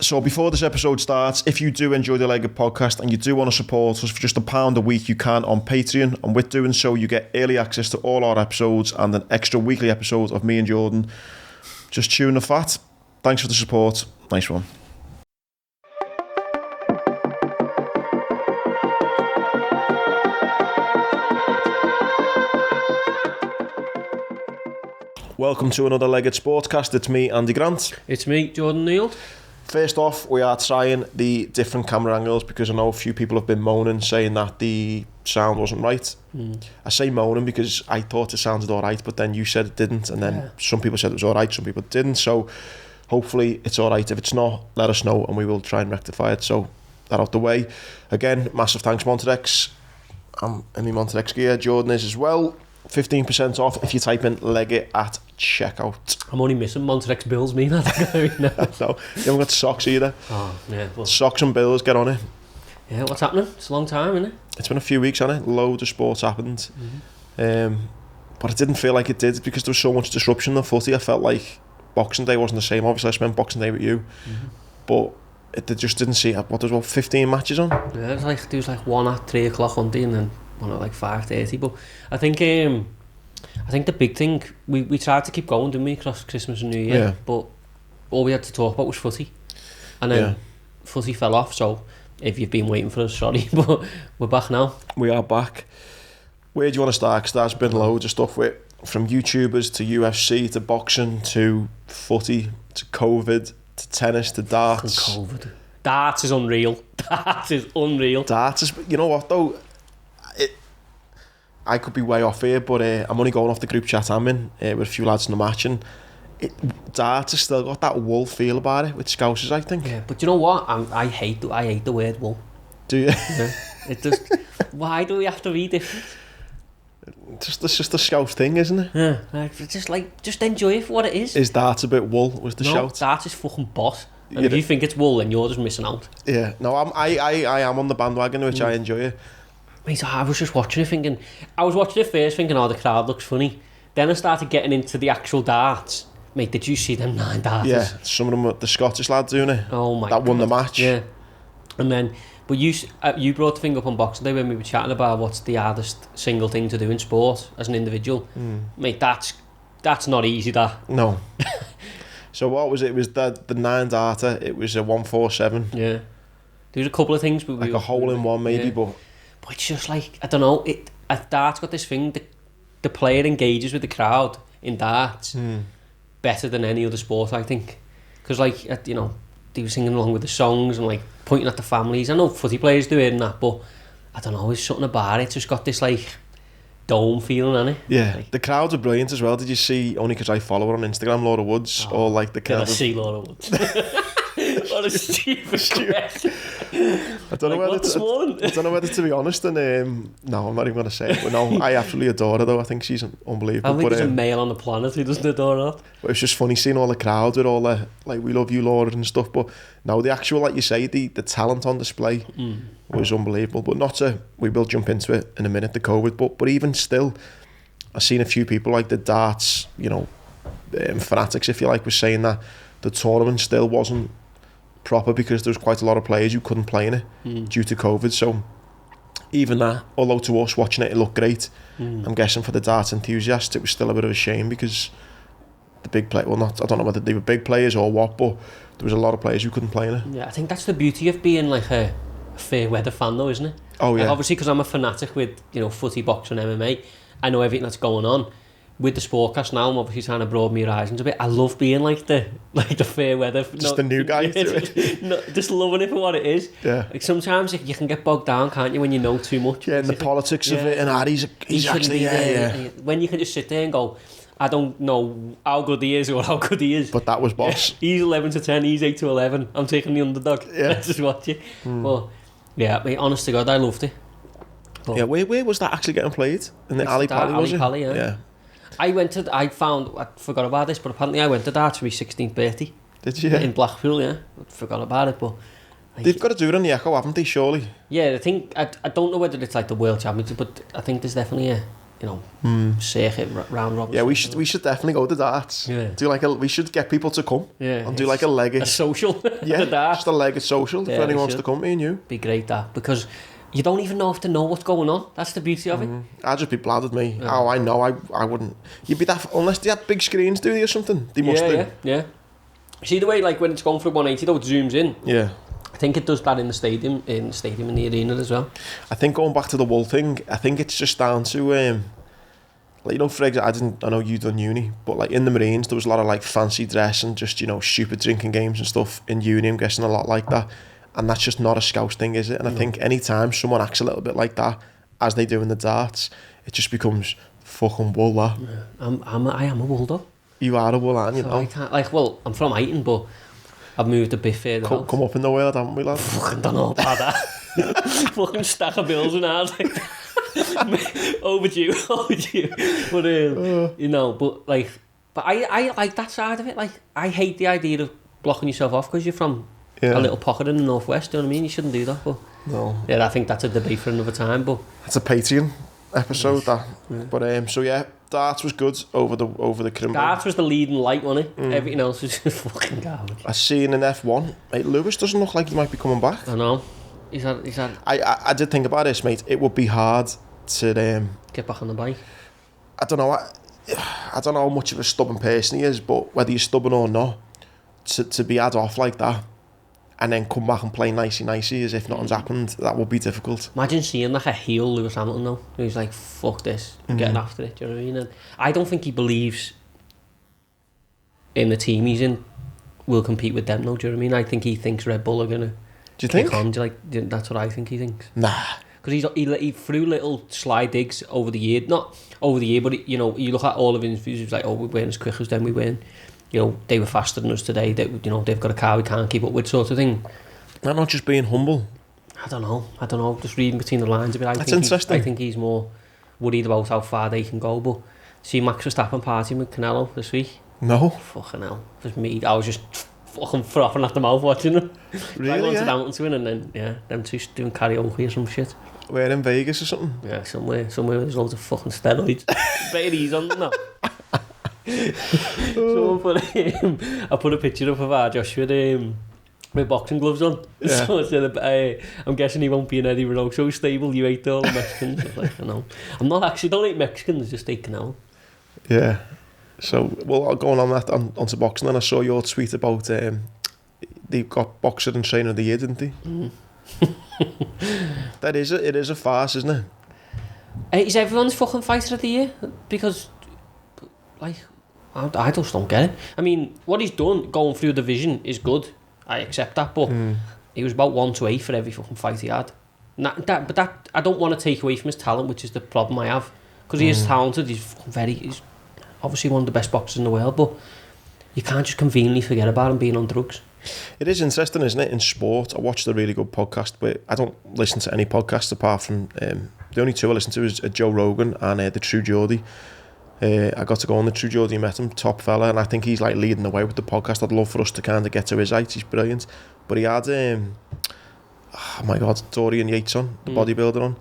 So before this episode starts, if you do enjoy the Leg It podcast and you do want to support us for just £1 a week, you can on Patreon. And with doing so, you get early access to all our episodes and an extra weekly episode of me and Jordan just chewing the fat. Thanks for the support. Nice one. Welcome to another Leg It Sportcast. It's me, Andy Grant. It's me, Jordan Neal. First off, we are trying the different camera angles because I know a few people have been moaning, saying that the sound wasn't right. I say moaning because I thought it sounded alright, but then you said it didn't, and then some people said it was alright, some people didn't. So hopefully it's alright. If it's not, let us know and we will try and rectify it. So that out the way. Again, massive thanks, Montedex. I'm in my Montedex gear. Jordan is as well. 15% off if you type in Leg It at checkout. I'm only missing Montedex bills, me. No, you haven't got socks either. Oh, yeah. Well, socks and bills, get on it. Yeah, what's happening? It's a long time, isn't it? It's been a few weeks, hasn't it? Loads of sports happened. But it didn't feel like it did because there was so much disruption in the footy. I felt like Boxing Day wasn't the same. Obviously, I spent Boxing Day with you. But it just didn't see... What, there was 15 matches on? Yeah, there was like one at 3 o'clock one day and then one at like 5:30. But I think the big thing, we tried to keep going, didn't we, across Christmas and New Year? Yeah. But all we had to talk about was footy. And then footy fell off, so if you've been waiting for us, sorry, but we're back now. We are back. Where do you want to start? Because there's been loads of stuff from YouTubers to UFC to boxing to footy to COVID to tennis to darts. COVID. Darts is unreal. Darts is, you know what though? I could be way off here, but I'm only going off the group chat I'm in with a few lads in the match, and darts has still got that wool feel about it with Scousers, I think. Yeah, but you know what? I hate the word wool. Do you? Yeah. It just. Why do we have to be different? It's just a Scouse thing, isn't it? Yeah, just enjoy it for what it is. Is darts a bit wool? Was the shout? Darts is fucking boss. And if you think it's wool, then you're just missing out. Yeah, no, I am on the bandwagon, which I enjoy it. Mate, I was just watching it thinking... I was watching it first thinking, oh, the crowd looks funny. Then I started getting into the actual darts. Mate, did you see them 9 darts? Yeah, some of them, the Scottish lads doing it. Oh my God. That won the match. Yeah. And then... But you brought the thing up on Boxing Day when we were chatting about what's the hardest single thing to do in sport as an individual. Mate, that's not easy, that. No. So what was it? It was the 9 darter. It was a 147. Yeah. There was a couple of things. But like a hole in one maybe, but it's just like, I don't know, darts got this thing, the player engages with the crowd in darts better than any other sport, I think. Because, like, they were singing along with the songs and, like, pointing at the families. I know footy players do it and that, but I don't know, there's something about it. It's just got this, like, dome feeling on it. Yeah, like, the crowds are brilliant as well. Did you see, only because I follow her on Instagram, Laura Woods, or, like, the kind of... see Laura Woods. What a stupid question. I don't know whether to be honest, and no, I'm not even going to say it, but no, I absolutely adore her though. I think she's unbelievable. I think there's a male on the planet who doesn't adore her. But it's just funny seeing all the crowds with all the, like, we love you Laura and stuff, but no, the actual, like you say, the talent on display was unbelievable. But we will jump into it in a minute, the COVID, but even still, I've seen a few people like the darts, fanatics if you like, was saying that the tournament still wasn't proper because there was quite a lot of players who couldn't play in it due to COVID. So even that, although to us watching it looked great, I'm guessing for the darts enthusiasts it was still a bit of a shame because the big play, I don't know whether they were big players or what, but there was a lot of players who couldn't play in it. Yeah, I think that's the beauty of being like a fair weather fan though, isn't it? Oh yeah. Like, obviously because I'm a fanatic with footy, boxing, MMA, I know everything that's going on. With the Sportcast now, I'm obviously trying to broaden my horizons a bit. I love being like the fair weather. Just the new guy to it. Just loving it for what it is. Yeah. Like sometimes you can get bogged down, can't you, when you know too much? Yeah, and the politics of it, and he's actually When you can just sit there and go, I don't know how good he is or how good he is. But that was boss. He's 11 to 10, he's 8 to 11. I'm taking the underdog. Yeah. Let's just watch it. But yeah, mate, honest to God, I loved it. But, yeah, where was that actually getting played? In the Ali Pali, was it? Pali, yeah. I forgot about this, but apparently I went to that for my 16th birthday. Did you? In Blackpool, yeah. I forgot about it, but... They've got to do it on the Echo, haven't they, surely? Yeah, I don't know whether it's like the World Championship, but I think there's definitely circuit round robin. Yeah, we should definitely go to darts. Yeah. We should get people to come. Yeah. And do like a leg it. A social. Yeah, darts. just a leg it social if anyone wants to come, me and you. Be great that, because you don't even know if they know what's going on. That's the beauty of it. I'd just be bladdered me. Yeah. Oh, I know, I wouldn't. You'd be that, unless they had big screens, do they, or something? They must do. Yeah. See the way, like, when it's going through 180, though, it zooms in. Yeah. I think it does that in the arena as well. I think going back to the wool thing, I think it's just down to, like, for example, I know you've done uni, but like in the Marines, there was a lot of like fancy dress and just, stupid drinking games and stuff in uni. I'm guessing a lot like that. And that's just not a Scouse thing, is it? And I think any time someone acts a little bit like that, as they do in the darts, it just becomes fucking wool, that. Yeah. I am a wool, though. You are a wool, aren't you? So I can't, like, well, I'm from Eighton, but I've moved a bit further out. Come up in the world, haven't we, lad? Fucking don't know about that. Fucking stack of bills and ours. overdue. But I like that side of it. Like, I hate the idea of blocking yourself off because you're from a little pocket in the northwest. Do you know what I mean? You shouldn't do that. But no. Yeah, I think that's a debate for another time. But it's a Patreon episode, that. Yeah. But so yeah, darts was good over the Crimble. Darts was the leading light, wasn't it? Everything else was just fucking garbage. I seen in F1, mate, Lewis doesn't look like he might be coming back. I know. He's had. I did think about this, mate. It would be hard to get back on the bike. I don't know. I don't know how much of a stubborn person he is, but whether you're stubborn or not, to be had off like that, and then come back and play nicey as if nothing's happened, that would be difficult. Imagine seeing like a heel Lewis Hamilton though, who's like, fuck this, getting after it, do you know what I mean? And I don't think he believes in the team he's in will compete with them though, do you know what I mean? I think he thinks Red Bull are going to kick on. Do you like, that's what I think he thinks. Nah. Because he threw little sly digs over the year, not over the year, but you look at all of his interviews, he's like, oh, we weren't as quick as them, we weren't. They were faster than us today. They've got a car we can't keep up with, sort of thing. They're not just being humble. I don't know. Just reading between the lines a bit. That's interesting. I think he's more worried about how far they can go. But see Max Verstappen partying with Canelo this week. No. Fucking hell. For me, I was just fucking frothing at the mouth watching them. Really? I wanted Hamilton to win, and then them two doing karaoke or some shit. We're in Vegas or something. Yeah, somewhere where there's loads of fucking steroids. Babies on them now. Someone put I put a picture up of our Josh with boxing gloves on. Yeah. So I said, I'm guessing he won't be in Eddie Renault. So stable, you ate all the Mexicans. I was like, I know. I'm not actually, don't eat Mexicans, just eat Canelo. Yeah. So, well, going on that, onto boxing, then I saw your tweet about they got Boxer and Trainer of the Year, didn't they? It is a farce, isn't it? Is everyone's fucking Fighter of the Year? Because, like, I just don't get it. I mean, what he's done going through the division is good. I accept that, but he was about 1 to 8 for every fucking fight he had. But that I don't want to take away from his talent, which is the problem I have. Because he is talented, he's obviously one of the best boxers in the world, but you can't just conveniently forget about him being on drugs. It is interesting, isn't it, in sport? I watched a really good podcast, but I don't listen to any podcasts apart from the only two I listen to is Joe Rogan and the True Geordie. I got to go on the True Geordie, met him, top fella, and I think he's like leading the way with the podcast. I'd love for us to kind of get to his heights. He's brilliant. But he had oh my god, Dorian Yates on, the bodybuilder on,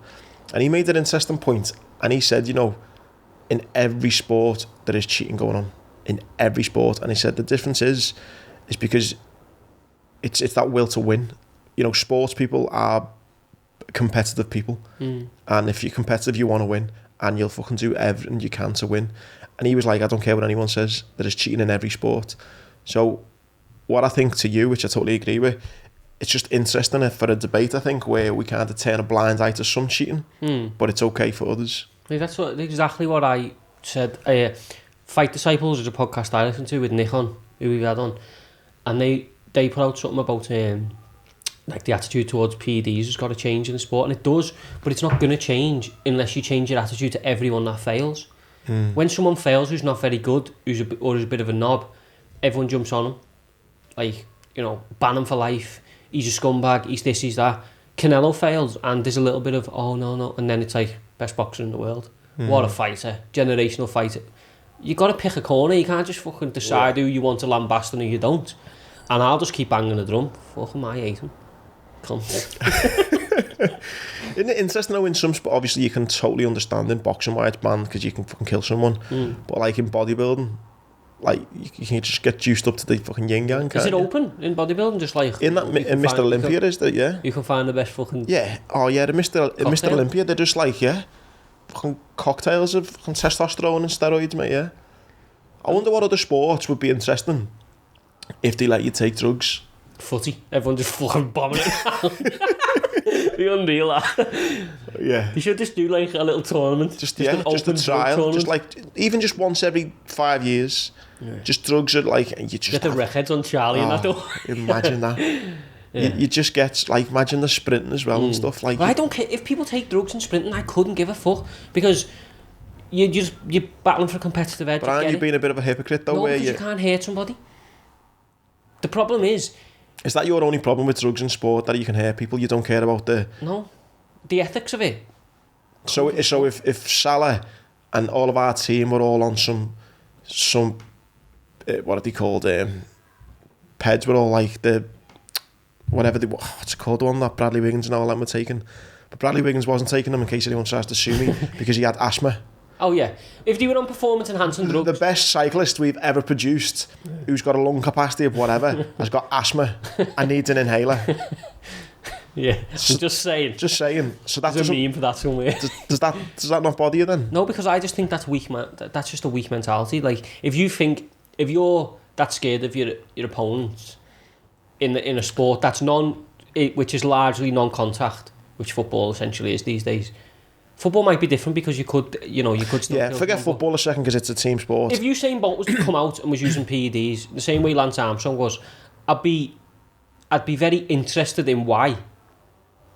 and he made an interesting point, and he said, in every sport there is cheating going on, in every sport, and he said the difference is because it's that will to win. Sports people are competitive people, and if you're competitive, you want to win, and you'll fucking do everything you can to win. And he was like, I don't care what anyone says, there is cheating in every sport. So what I think to you, which I totally agree with, it's just interesting for a debate, I think, where we kind of turn a blind eye to some cheating, but it's okay for others. Yeah, that's exactly what I said. Fight Disciples is a podcast I listen to with Nick on, who we've had on, and they put out something about like the attitude towards PEDs has got to change in the sport, and it does, but it's not going to change unless you change your attitude to everyone that fails. When someone fails who's not very good, who's a bit of a knob, everyone jumps on him, like, ban him for life, he's a scumbag, he's this, he's that. Canelo fails and there's a little bit of, oh no, and then it's like, best boxer in the world, what a fighter, generational fighter. You got to pick a corner, you can't just fucking decide who you want to lambast and who you don't. And I'll just keep banging the drum. Fuck him, I hate him. Cunt. Isn't it interesting though, in some sport, obviously you can totally understand in boxing why it's banned, because you can fucking kill someone. But like in bodybuilding, like you can just get juiced up to the fucking yin yang. Is it open in bodybuilding? Just like in that in Mr. Olympia, is that you can find the best fucking the Mr. Olympia, they're just like fucking cocktails of fucking testosterone and steroids, mate. Yeah, I wonder what other sports would be interesting if they let you take drugs. Footy, everyone just fucking bombing it. Be unreal, that. Yeah. You should just do like a little tournament. Just an open trial. Tournament. Just like, even just once every 5 years. Yeah. Just drugs are like, and you just get the records on Charlie and that though. Imagine that. You just get, like, imagine the sprinting as well and stuff. Like, I don't care, if people take drugs and sprinting, I couldn't give a fuck. Because you're battling for a competitive edge. But aren't you being a bit of a hypocrite though? No, because you can't hurt somebody. The problem is that your only problem with drugs in sport, that you can hurt people? You don't care about the ethics of it. So if Salah and all of our team were all on some what are they called? Peds were all like the whatever what's it called, the one that Bradley Wiggins and all them were taking, but Bradley Wiggins wasn't taking them in case anyone tries to sue me because he had asthma. Oh yeah, if they were on performance enhancing drugs. The best cyclist we've ever produced, who's got a lung capacity of whatever, has got asthma and needs an inhaler. Yeah, just saying. So that's a meme for that somewhere. Does that not bother you then? No, because I just think that's weak, man. That's just a weak mentality. Like if you're that scared of your opponents in a sport that's which is largely non-contact, which football essentially is these days. Football might be different because you could still... Yeah, forget football a second because it's a team sport. If Usain Bolt was to come out and was using PEDs, the same way Lance Armstrong was, I'd be very interested in why.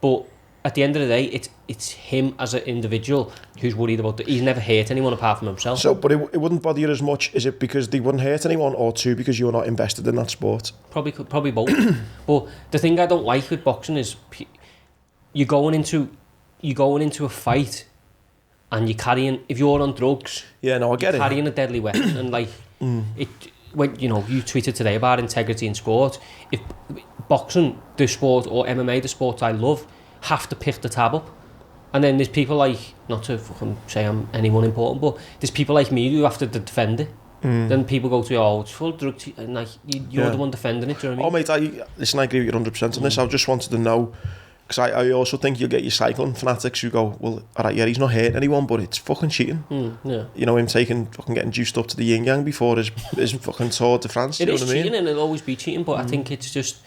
But at the end of the day, it's him as an individual who's worried about that. He's never hurt anyone apart from himself. So, but it wouldn't bother you as much, is it because they wouldn't hurt anyone, or two, because you're not invested in that sport? Probably both. But the thing I don't like with boxing is you're going into a fight and you're carrying, if you're on drugs, I get it, carrying a deadly weapon and like it, when you tweeted today about integrity in sport. If boxing, the sport, or MMA, the sports I love, have to pick the tab up, and then there's people like, not to fucking say I'm anyone important, but there's people like me who have to defend it. Then people go to it's full drug and like you're the one defending it. Do you know what I mean? Listen, I agree with you 100% on this. I just wanted to know, because I also think you'll get your cycling fanatics who go, well, alright, he's not hurting anyone, but it's fucking cheating. Him getting juiced up to the yin yang before his fucking Tour de France. It is cheating, and it'll always be cheating, but I think it's just,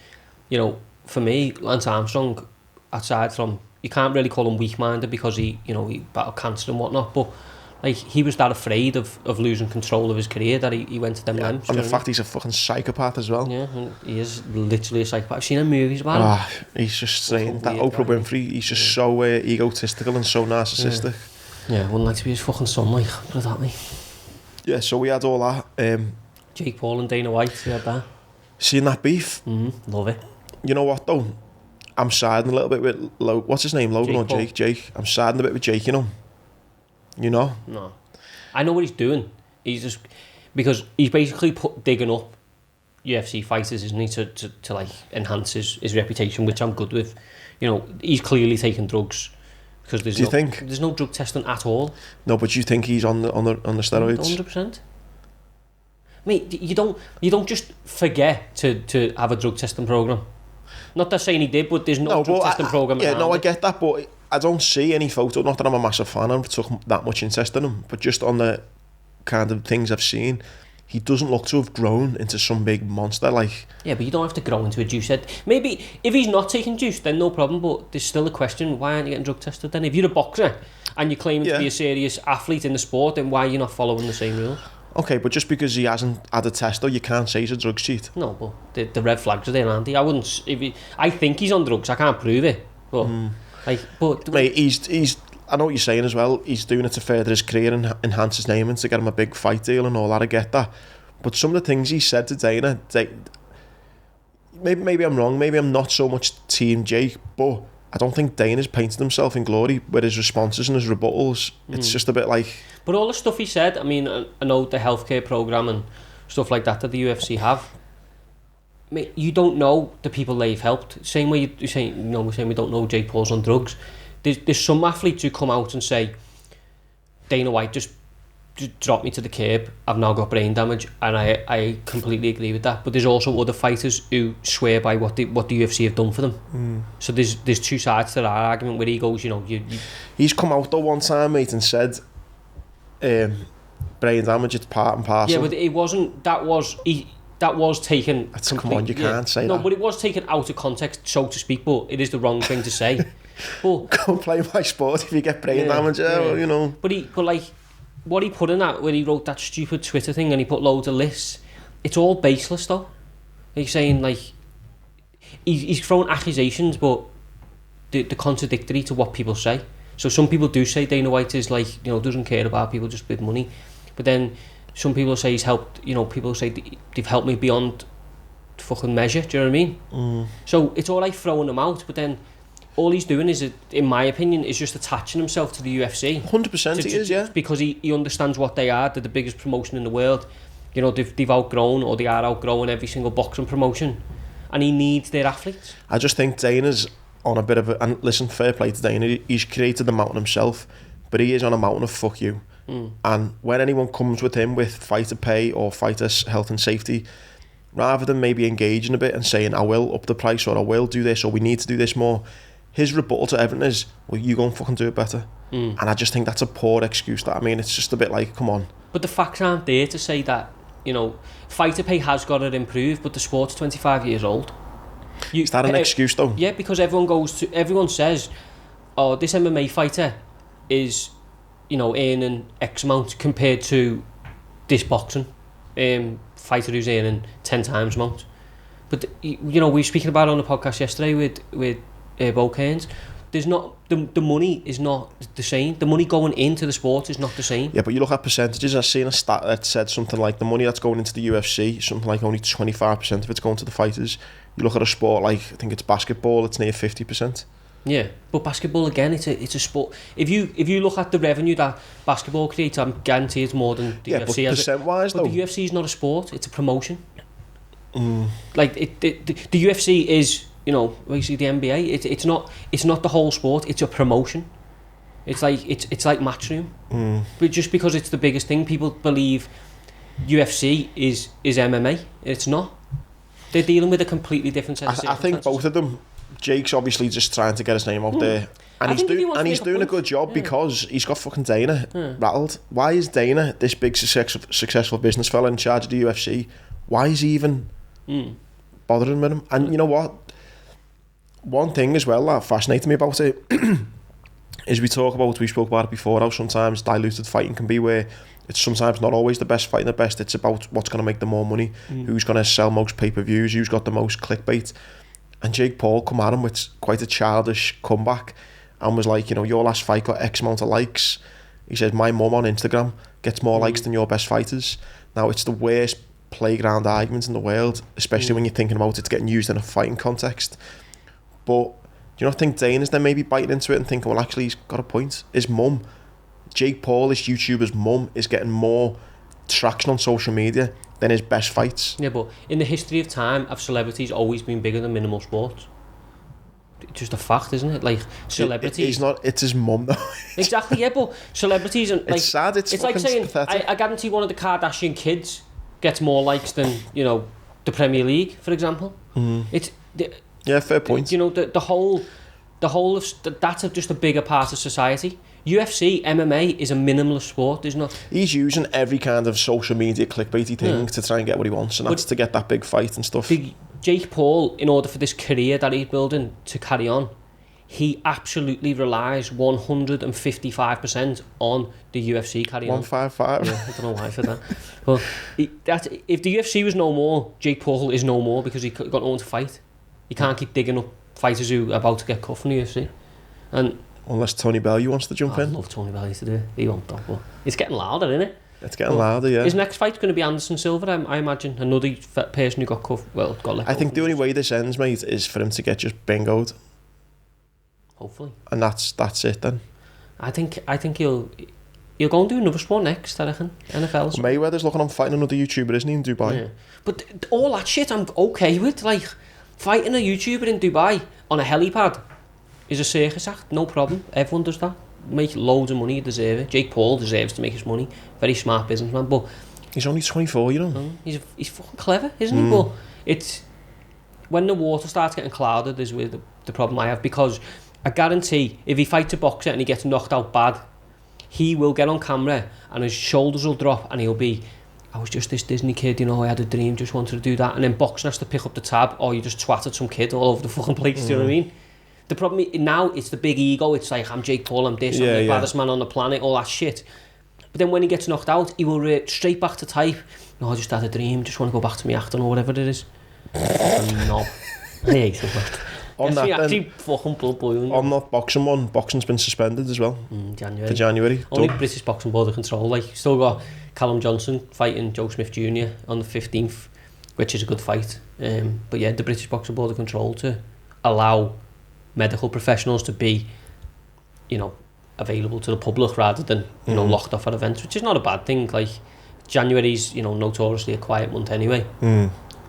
for me, Lance Armstrong, aside from, you can't really call him weak-minded because he battled cancer and whatnot, but like he was that afraid of losing control of his career that he went to them lengths. And the fact he's a fucking psychopath as well. Yeah, and he is literally a psychopath. I've seen in movies about him. He's just saying that Oprah Winfrey, he's just so egotistical and so narcissistic. Yeah, wouldn't like to be his fucking son, like, put it that way. Yeah, so we had all that. Jake Paul and Dana White, we had that. Seeing that beef? Love it. You know what though? I'm siding a little bit with what's his name, Logan or Jake? Jake. I'm siding a bit with Jake, No. I know what he's doing. He's just, because he's basically digging up UFC fighters, isn't he, to like enhance his reputation, which I'm good with. He's clearly taking drugs because there's there's no drug testing at all. No, but you think he's on the steroids? 100%. Mate, you don't just forget to have a drug testing program. Not that saying he did, but there's no drug testing program. I get that, but I don't see any photo. Not that I'm a massive fan of, took that much interest in him, but just on the kind of things I've seen, he doesn't look to have grown into some big monster. Like, yeah, but you don't have to grow into a juice head. Maybe if he's not taking juice, then no problem. But there's still a question: why aren't you getting drug tested? Then, if you're a boxer and you're claiming to be a serious athlete in the sport, then why are you not following the same rules? Okay, but just because he hasn't had a test, though, you can't say he's a drugs cheat. No, but the red flags are there, aren't they? I wouldn't. I think he's on drugs. I can't prove it, but. Mate, he's. I know what you're saying as well. He's doing it to further his career and enhance his name and to get him a big fight deal and all that. I get that, but some of the things he said to Dana, maybe I'm wrong. Maybe I'm not so much team Jake, but I don't think Dana's painted himself in glory with his responses and his rebuttals. It's just a bit like. But all the stuff he said, I mean, I know the healthcare program and stuff like that the UFC have. mate, you don't know the people they've helped. Same way you're saying, we're saying we don't know Jake Paul's on drugs. There's some athletes who come out and say, Dana White just dropped me to the curb, I've now got brain damage, and I completely agree with that. But there's also other fighters who swear by what the UFC have done for them. So there's two sides to that argument where he goes, he's come out though one time, mate, and said brain damage, it's part and parcel. Yeah, but it wasn't, that was taken... Come on, you can't say that. No, but it was taken out of context, so to speak, but it is the wrong thing to say. But go and play my sport if you get brain damage, But like, what he put in that, where he wrote that stupid Twitter thing and he put loads of lists, it's all baseless though. He's saying like, he's throwing accusations, but they're contradictory to what people say. So some people do say Dana White is like, doesn't care about people just with money. But then some people say he's helped, people say they've helped me beyond fucking measure, do you know what I mean? So it's all like throwing them out, but then all he's doing is, in my opinion, is just attaching himself to the UFC. 100% he is, yeah. Because he understands what they are. They're the biggest promotion in the world. They've outgrown, or they are outgrowing every single boxing promotion. And he needs their athletes. I just think Dana's on a bit of a... And listen, fair play to Dana. He's created the mountain himself, but he is on a mountain of fuck you. And when anyone comes with him with fighter pay or fighter health and safety, rather than maybe engaging a bit and saying, I will up the price, or I will do this, or we need to do this more... His rebuttal to everything is, well, you go and fucking do it better. And I just think that's a poor excuse. It's just a bit like, come on. But the facts aren't there to say that, fighter pay has got to improve, but the sport's 25 years old. Is that an excuse, though? Yeah, because everyone says, oh, this MMA fighter is, earning X amount compared to this boxing fighter who's earning 10 times amount. But, we were speaking about it on the podcast yesterday with Bo Kearns. There's not the money is not the same. The money going into the sport is not the same. Yeah, but you look at percentages. I've seen a stat that said something like the money that's going into the UFC, something like only 25% of it's going to the fighters. You look at a sport like, I think it's basketball, it's near 50%. Yeah, but basketball again, it's a sport. If you look at the revenue that basketball creates, I'm guarantee it's more than the UFC. Yeah, but percent-wise though. But the UFC is not a sport; it's a promotion. Like the UFC is. Basically the NBA, it's not the whole sport, it's a promotion. It's like Matchroom. But just because it's the biggest thing, people believe UFC is MMA. It's not. They're dealing with a completely different set of circumstances. I think both of them. Jake's obviously just trying to get his name out there. And he's doing a good job because he's got fucking Dana rattled. Why is Dana, this big successful business fella in charge of the UFC, why is he even bothering with him? And you know what? One thing as well that fascinated me about it is we spoke about it before, how sometimes diluted fighting can be, where it's sometimes not always the best fighting the best, it's about what's going to make the more money, who's going to sell most pay-per-views, who's got the most clickbait. And Jake Paul come at him with quite a childish comeback and was like, your last fight got X amount of likes. He said, my mum on Instagram gets more likes than your best fighters. Now, it's the worst playground argument in the world, especially when you're thinking about it getting used in a fighting context. But do you not think Dana's then maybe biting into it and thinking, well, actually, he's got a point? His mum, Jake Paul, this YouTuber's mum, is getting more traction on social media than his best fights. Yeah, but in the history of time, have celebrities always been bigger than minimal sports? It's just a fact, isn't it? Like, celebrities... It's his mum, though. Exactly, yeah, but celebrities... And, like, it's sad, it's like saying, I guarantee one of the Kardashian kids gets more likes than, the Premier League, for example. Yeah, fair point. The whole of that's just a bigger part of society. UFC, MMA is a minimalist sport. There's not. He's using every kind of social media clickbaity thing to try and get what he wants, and that's to get that big fight and stuff. Jake Paul, in order for this career that he's building to carry on, he absolutely relies 155% on the UFC carrying on. 155. Yeah, I don't know why I said that. But if the UFC was no more, Jake Paul is no more because he got no one to fight. You can't keep digging up fighters who are about to get cut from the UFC. And unless Tony Bellew wants to jump in. I'd love Tony Bellew to do it. He won't, though. But it's getting louder, isn't it? It's getting louder, yeah. His next fight's going to be Anderson Silva, I imagine. Another person who got cut. Well, got let go. I think the only way this ends, mate, is for him to get just bingoed. Hopefully. And that's it then. I think he'll... he'll go and do another sport next, I reckon. NFL. So. Mayweather's looking on fighting another YouTuber, isn't he, in Dubai? Yeah. But all that shit I'm okay with. Like, fighting a YouTuber in Dubai on a helipad is a circus act, no problem. Everyone does that. Make loads of money, you deserve it. Jake Paul deserves to make his money. Very smart businessman, but... He's only 24, you know. He's fucking clever, isn't he? But it's... When the water starts getting clouded is where the problem I have, because I guarantee if he fights a boxer and he gets knocked out bad, he will get on camera and his shoulders will drop and he'll be, I was just this Disney kid, you know, I had a dream, just wanted to do that, and then boxing has to pick up the tab, or you just twatted some kid all over the fucking place, do you know what I mean? The problem is, now it's the big ego, it's like, I'm Jake Paul, I'm this, I'm the baddest man on the planet, all that shit. But then when he gets knocked out, he will straight back to type, no, I just had a dream, just want to go back to me acting or whatever it is. No, I hate it, man. On that, actually fucking blood boiling. On that boxing one, boxing's been suspended as well. January. For January. Only British Boxing Board of Control. Like, you still got Callum Johnson fighting Joe Smith Jr. on the 15th, which is a good fight. But yeah, the British Boxing Board of Control to allow medical professionals to be, you know, available to the public rather than, you know, locked off at events, which is not a bad thing. Like, January's, you know, notoriously a quiet month anyway.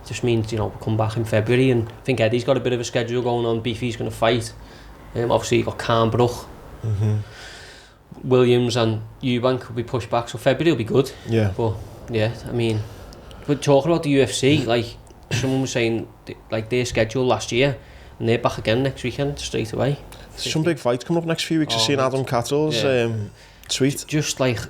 Just means, you know, we'll come back in February, and I think Eddie's got a bit of a schedule going on. Beefy's going to fight. Obviously, you've got Carnbrook, Williams and Eubank will be pushed back, so February will be good. Yeah. But, yeah, I mean, but talking about the UFC, like, someone was saying, like, their schedule last year, and they're back again next weekend, straight away. There's some big fights coming up next few weeks. You've seen Adam Cattle's tweet. Just like,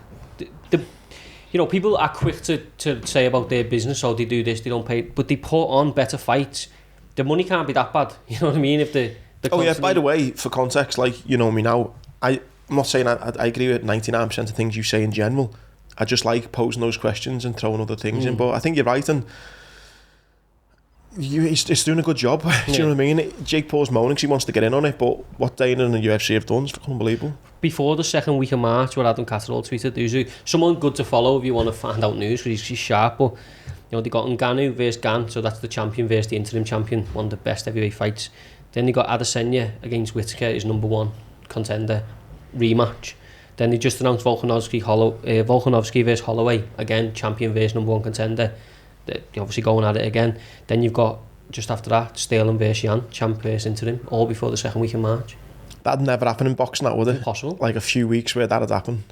you know, people are quick to say about their business, so they do this, they don't pay, but they put on better fights. The money can't be that bad, you know what I mean? If the oh yeah, by the way, for context, like, you know me now, I'm not saying I agree with 99% of things you say in general. I just like posing those questions and throwing other things in, but I think you're right, and he's doing a good job. Do you know what I mean? Jake Paul's moaning because he wants to get in on it, but what Dana and the UFC have done is fucking unbelievable. Before the second week of March, what Adam Catterall tweeted, there's someone good to follow if you want to find out news, because he's sharp. But, you know, they got Ngannou versus Gant, so that's the champion versus the interim champion, one of the best heavyweight fights. Then they got Adesanya against Whittaker, his number 1 contender, rematch. Then they just announced Volkanovski versus Holloway, again, champion versus number 1 contender. They're obviously going at it again. Then you've got, just after that, Sterling versus Yan, champ versus interim, all before the second week of March. That'd never happen in boxing, that would it? Impossible. Like a few weeks where that'd happen.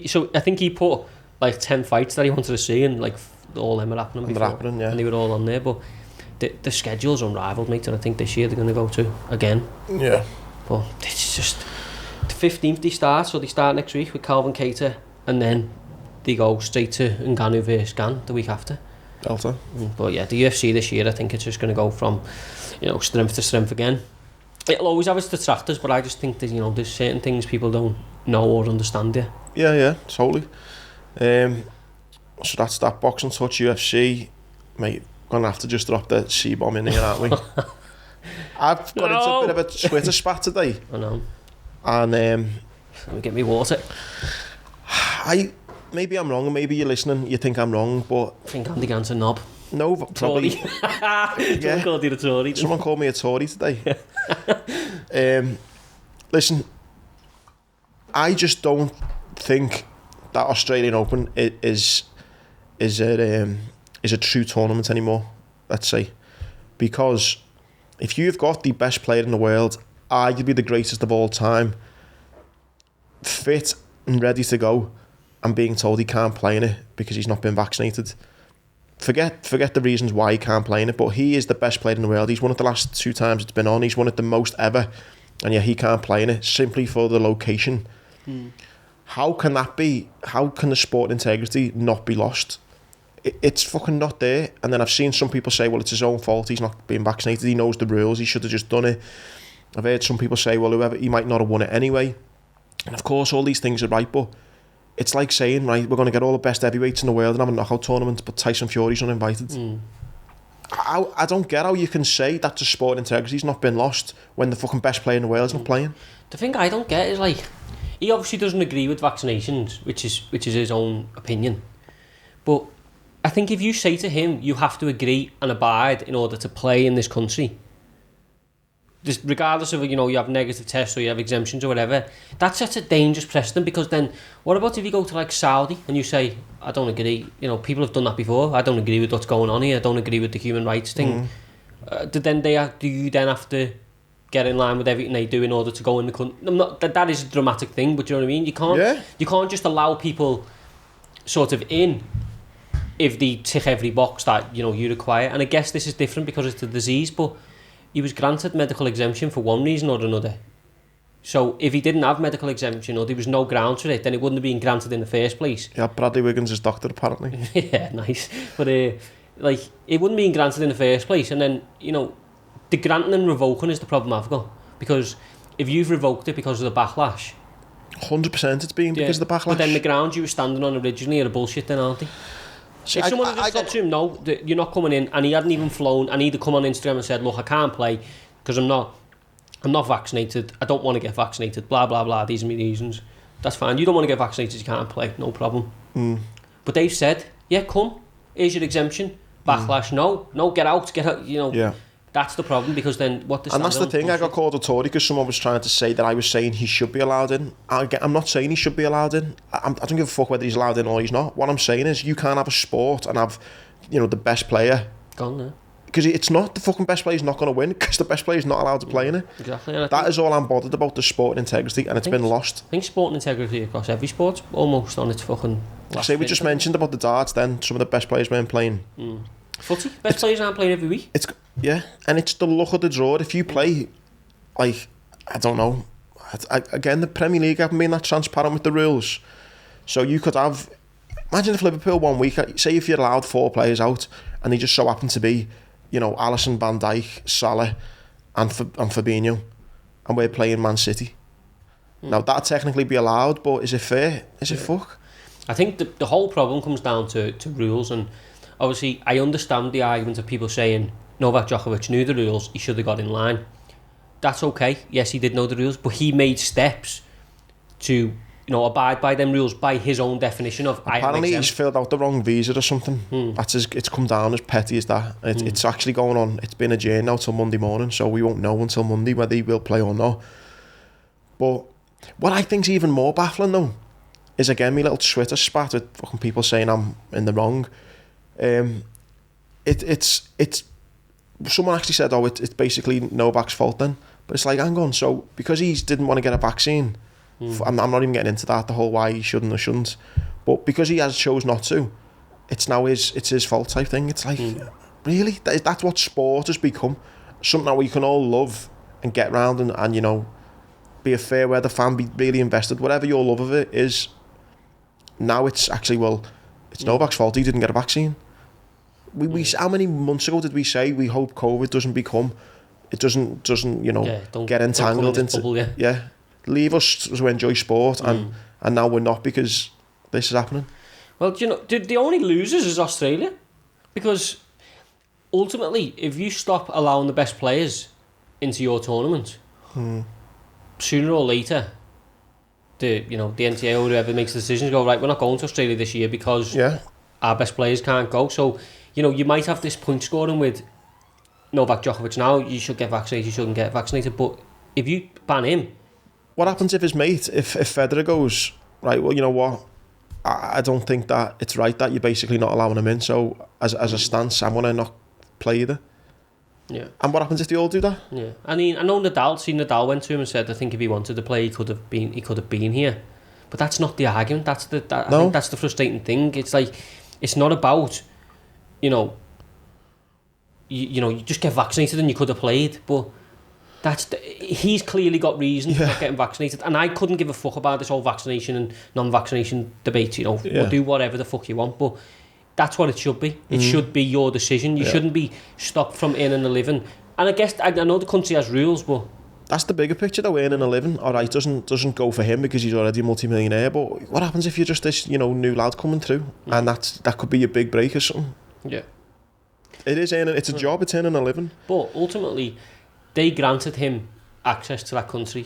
So I think he put like 10 fights that he wanted to see, and like all them are happening before. And they were all on there, but the schedule's unrivaled, mate, and I think this year they're going to go to again. Yeah. But it's just, the 15th they start, so they start next week with Calvin Kattar, and then they go straight to Ngannou versus Gant the week after. Delta. But yeah, the UFC this year, I think it's just going to go from, you know, strength to strength again. It'll always have its detractors, but I just think that, you know, there's certain things people don't know or understand yet. Yeah, totally. So that's that boxing touch UFC. Mate, gonna have to just drop the C-bomb in here, aren't we? I've got into a bit of a Twitter spat today. I know. And let me get me water. Maybe I'm wrong, and maybe you're listening, you think I'm wrong, but I think Andy Gant's a knob. No, probably. Someone called you a Tory. Someone called me a Tory today. Listen, I just don't think that Australian Open is a true tournament anymore, let's say. Because if you've got the best player in the world, arguably the greatest of all time, fit and ready to go, and being told he can't play in it because he's not been vaccinated, forget the reasons why he can't play in it, but he is the best player in the world. He's won it the last 2 times it's been on. He's won it the most ever, and yet he can't play in it simply for the location. How can that be? How can the sport integrity not be lost? It's fucking not there. And then I've seen some people say, well, it's his own fault, he's not being vaccinated, he knows the rules, he should have just done it. I've heard some people say, well, whoever, he might not have won it anyway. And of course all these things are right, but it's like saying, right, we're going to get all the best heavyweights in the world and have a knockout tournament, but Tyson Fury's uninvited. I don't get how you can say that the sport integrity's not been lost when the fucking best player in the world's not playing. The thing I don't get is, like, he obviously doesn't agree with vaccinations, which is his own opinion. But I think if you say to him, you have to agree and abide in order to play in this country, regardless of, you have negative tests or you have exemptions or whatever, that sets a dangerous precedent, because then what about if you go to like Saudi and you say, I don't agree, people have done that before, I don't agree with what's going on here, I don't agree with the human rights thing. Do you then have to get in line with everything they do in order to go in the country? That is a dramatic thing, but you know what I mean? You can't just allow people sort of in if they tick every box that you require. And I guess this is different because it's a disease, but he was granted medical exemption for one reason or another. So if he didn't have medical exemption, or there was no ground for it, then it wouldn't have been granted in the first place. Yeah, Bradley Wiggins is doctor apparently. Yeah, nice. But it wouldn't be granted in the first place, and then the granting and revoking is the problem I've got, because if you've revoked it because of the backlash, 100% it's been because of the backlash. But then the grounds you were standing on originally are bullshit then, aren't they? See, if someone had just said to him, no, you're not coming in, and he hadn't even flown, and he'd have come on Instagram and said, look, I can't play because I'm not vaccinated, I don't want to get vaccinated, blah blah blah, these are my reasons, that's fine. You don't want to get vaccinated, you can't play, no problem. But they've said, yeah, come, here's your exemption. Backlash, no, get out, Yeah. That's the problem, because then what the... And that's the thing, I got called a Tory because someone was trying to say that I was saying he should be allowed in. I'm not saying he should be allowed in. I don't give a fuck whether he's allowed in or he's not. What I'm saying is you can't have a sport and have, the best player. Gone there. Because it's not, the fucking best player's not going to win, because the best player's not allowed to play in it. Exactly. That is all I'm bothered about, the sporting integrity, and it's been lost. I think sporting integrity across every sport, almost on its fucking... Say we just mentioned about the darts then, some of the best players weren't playing. Footy, players aren't playing every week. Yeah, and it's the luck of the draw. If you play, like, I don't know, again, the Premier League haven't been that transparent with the rules. So you could have, imagine if Liverpool one week, say if you're allowed 4 players out, and they just so happen to be, Alisson, Van Dijk, Salah, and Fabinho, and we're playing Man City. Now, that'd technically be allowed, but is it fair? Is it fuck? I think the whole problem comes down to rules, and obviously I understand the argument of people saying Novak Djokovic knew the rules, he should have got in line. That's okay, yes, he did know the rules, but he made steps to abide by them rules by his own definition of... Apparently he's filled out the wrong visa or something. It's come down as petty as that. It's actually going on, it's been a journey now till Monday morning, so we won't know until Monday whether he will play or not. But what I think's even more baffling though is, again, my little Twitter spat with fucking people saying I'm in the wrong. It's someone actually said, it's basically Novak's fault then. But it's like, hang on, so because he didn't want to get a vaccine, I'm not even getting into that, the whole why he shouldn't or shouldn't, but because he has chose not to, it's his fault type thing. It's like, really? That's what sport has become. Something that we can all love and get round and be a fair weather fan, be really invested, whatever your love of it is. Now it's actually, it's Novak's fault, he didn't get a vaccine. We how many months ago did we say we hope COVID doesn't get entangled into bubble, leave us to enjoy sport, and now we're not because this is happening. Well, the only losers is Australia, because ultimately if you stop allowing the best players into your tournament, sooner or later the NTA or whoever makes the decisions go, right, we're not going to Australia this year because our best players can't go. So you might have this point scoring with Novak Djokovic now, you should get vaccinated, you shouldn't get vaccinated, but if you ban him... What happens if his mate, if Federer goes, right, well, you know what, I don't think that it's right that you're basically not allowing him in, so as a stance, I'm going to not play either. Yeah. And what happens if they all do that? Yeah. I mean, I know Nadal went to him and said, I think if he wanted to play, he could have been here. But that's not the argument, I think that's the frustrating thing. It's like, it's not about, you just get vaccinated and you could have played, but he's clearly got reasons for not getting vaccinated, and I couldn't give a fuck about this whole vaccination and non-vaccination debate. Or do whatever the fuck you want, but that's what it should be. It should be your decision. You shouldn't be stopped from earning a living. And I guess I know the country has rules, but that's the bigger picture though. Earning a living, all right, doesn't go for him because he's already a multi-millionaire. But what happens if you're just this new lad coming through, and that could be a big break or something? Yeah. It is earning. It's a job. It's earning a living. But ultimately, they granted him access to that country.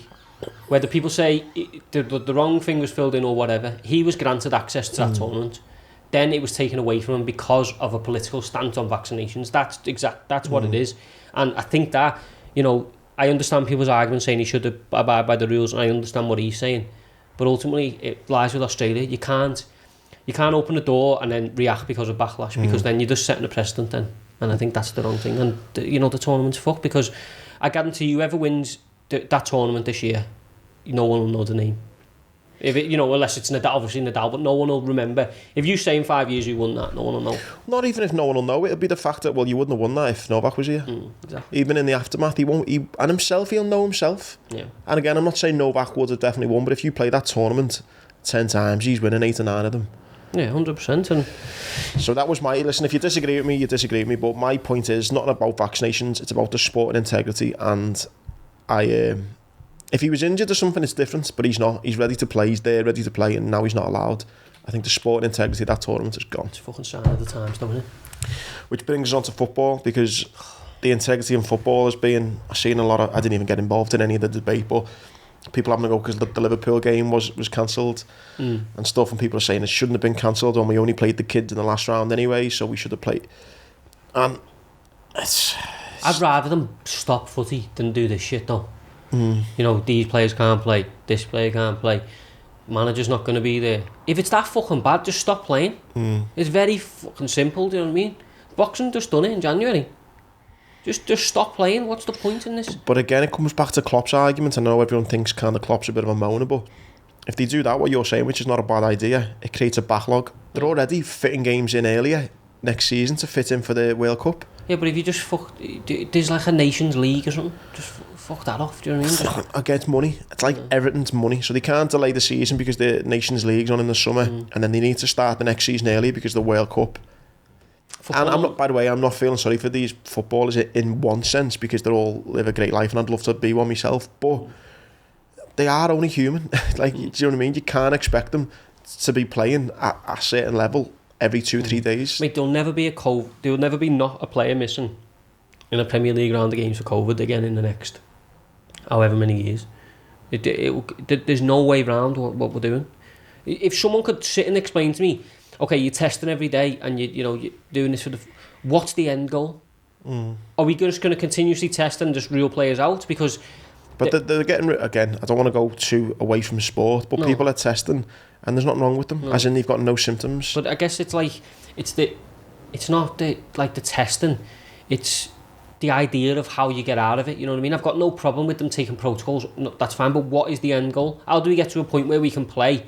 Whether people say the wrong thing was filled in or whatever, he was granted access to that tournament. Then it was taken away from him because of a political stance on vaccinations. That's what it is. And I think that I understand people's arguments saying he should abide by the rules, and I understand what he's saying. But ultimately, it lies with Australia. You can't open the door and then react because of backlash, because then you're just setting a precedent then. And I think that's the wrong thing. And, the tournament's fucked, because I guarantee you, whoever wins that tournament this year, no one will know the name. If it, unless it's Nadal, obviously Nadal, but no one will remember. If you say in 5 years you won that, no one will know. Not even if no one will know, it'll be the fact that, well, you wouldn't have won that if Novak was here. Exactly. Even in the aftermath, he won't. And himself, he'll know himself. Yeah. And again, I'm not saying Novak would have definitely won, but if you play that tournament 10 times, he's winning 8 or 9 of them. Yeah, 100%. And so that was listen, if you disagree with me, you disagree with me, but my point is not about vaccinations, it's about the sport and integrity. And if he was injured or something, it's different, but he's not. He's ready to play, he's there, ready to play, and now he's not allowed. I think the sport and integrity of that tournament is gone. It's a fucking sign of the times, don't it? Which brings us on to football, because the integrity in football has been, I've seen a lot of, I didn't even get involved in any of the debate, but people having to go because the Liverpool game was cancelled and stuff, and people are saying it shouldn't have been cancelled, and we only played the kids in the last round anyway, so we should have played. And I'd rather them stop footy than do this shit though. These players can't play, this player can't play, manager's not going to be there. If it's that fucking bad, just stop playing. It's very fucking simple, do you know what I mean? Boxing just done it in January. Just stop playing. What's the point in this? But again, it comes back to Klopp's argument. I know everyone thinks kind of Klopp's a bit of a moaner, but if they do that, what you're saying, which is not a bad idea, it creates a backlog. They're already fitting games in earlier next season to fit in for the World Cup. Yeah, but if you just there's like a Nations League or something, just fuck that off, do you know what I mean? Again, it's money. It's like everything's money. So they can't delay the season because the Nations League's on in the summer, and then they need to start the next season early because of the World Cup. Football. And I'm not, by the way, I'm not feeling sorry for these footballers in one sense, because they all live a great life and I'd love to be one myself, but they are only human. Like, do you know what I mean? You can't expect them to be playing at a certain level every 2-3 days. Mate, there'll never be not a player missing in a Premier League round of games for COVID again in the next however many years. There's no way around what we're doing. If someone could sit and explain to me, okay, you're testing every day and you're doing this for what's the end goal? Are we just going to continuously test and just rule players out? Because they're getting, again, I don't want to go too away from sport, but people are testing and there's nothing wrong with them, as in they've got no symptoms. But I guess it's not the testing, it's the idea of how you get out of it, you know what I mean? I've got no problem with them taking protocols, that's fine, but what is the end goal? How do we get to a point where we can play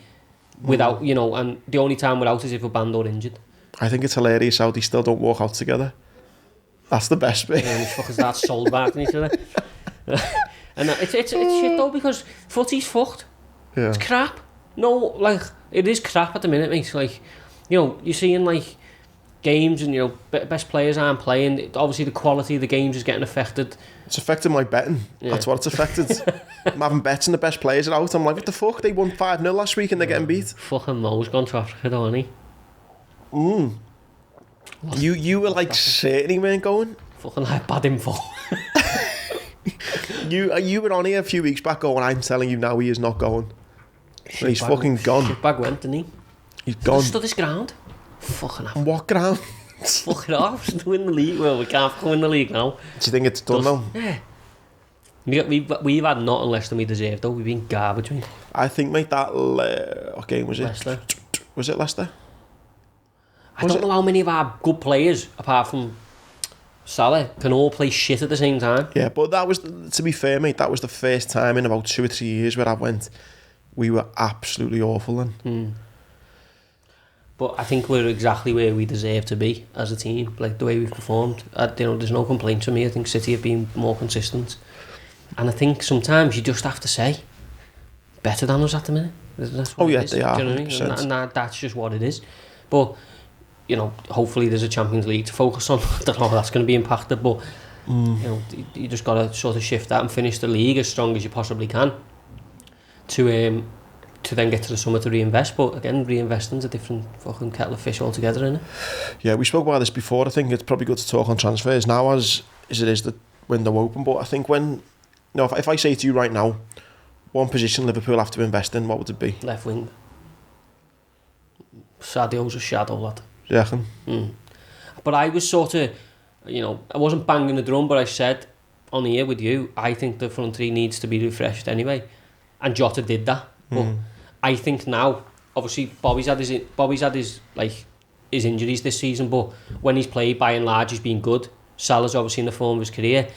without, and the only time we're out is if we're banned or injured? I think it's hilarious how they still don't walk out together. That's the best bit. Yeah, these fuckers that soul back each other. And it's shit though, because footy's fucked. Yeah. It's crap. No, like, it is crap at the minute, mate. Like, you're seeing, like, games and, best players aren't playing. Obviously, the quality of the games is getting affected. It's affecting my betting. Yeah. That's what it's affected. I'm having bets and the best players are out. I'm like, what the fuck? They won 5-0 last week and they're getting beat. Fucking Mo's gone to Africa, though, hasn't he? You were like certain he weren't going? Fucking like bad info. You were on here a few weeks back going, I'm telling you now he is not going. And he's fucking gone. Shitbag went, didn't he? He's gone. Stood his ground. Fucking hell. On what ground? Fuck it off. Still in the league. Well, we can't go in the league now. Do you think it's done now? Yeah. We've had nothing less than we deserved, though. We've been garbage, mate. I think, mate, that... what game was it? Leicester. Was it Leicester? I don't know how many of our good players, apart from Salah, can all play shit at the same time. Yeah, but that was, to be fair, mate, that was the first time in about 2 or 3 years where I went, we were absolutely awful then. But I think we're exactly where we deserve to be as a team, like the way we've performed. There's no complaints from me. I think City have been more consistent. And I think sometimes you just have to say, better than us at the minute. That's what they are, do you know what I mean? And that's just what it is. But, hopefully there's a Champions League to focus on. I don't know how that's going to be impacted, but, you just got to sort of shift that and finish the league as strong as you possibly can to then get to the summer to reinvest. But again, reinvesting's a different fucking kettle of fish altogether, isn't it? Yeah, we spoke about this before. I think it's probably good to talk on transfers now as it is the window open. But I think when, if I say to you right now, one position Liverpool have to invest in, what would it be? Left wing. Sadio's a shadow, lad. Do you reckon? But I was sort of, I wasn't banging the drum, but I said on here with you, I think the front three needs to be refreshed anyway. And Jota did that. But I think now, obviously, Bobby's had his injuries this season, but when he's played, by and large, he's been good. Salah's obviously in the form of his career.